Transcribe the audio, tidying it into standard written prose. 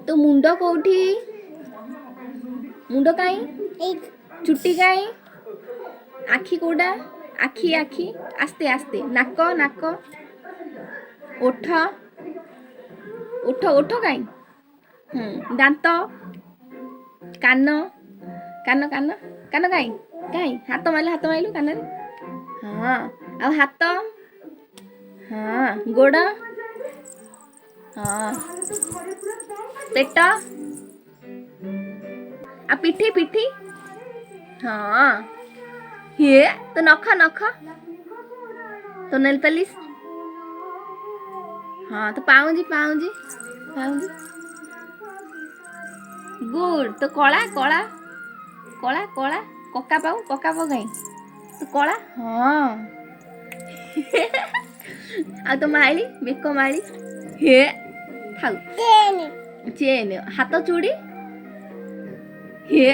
तो मुंड कोठी मुंड काई चुट्टी काई आखि कोडा आखि आखि आस्ते आस्ते नाक नाक ओठ ओठ ओठ काई दांत कान कान कान कान काई काई हाथ माइलु कान हाँ आ हाथ हाँ गोड़ हाँ पेट आ पिठी पिठी हाँ ये तो नख नख तो नेल पलिस हाँ तो पाऊंजी पाऊंजी पाऊंजी गुड तो कला कला कला कला कका पाऊ कहीं तो कला हाँ आ तो माली बेक माली हे थाउ चेन हाथ चूड़ी हे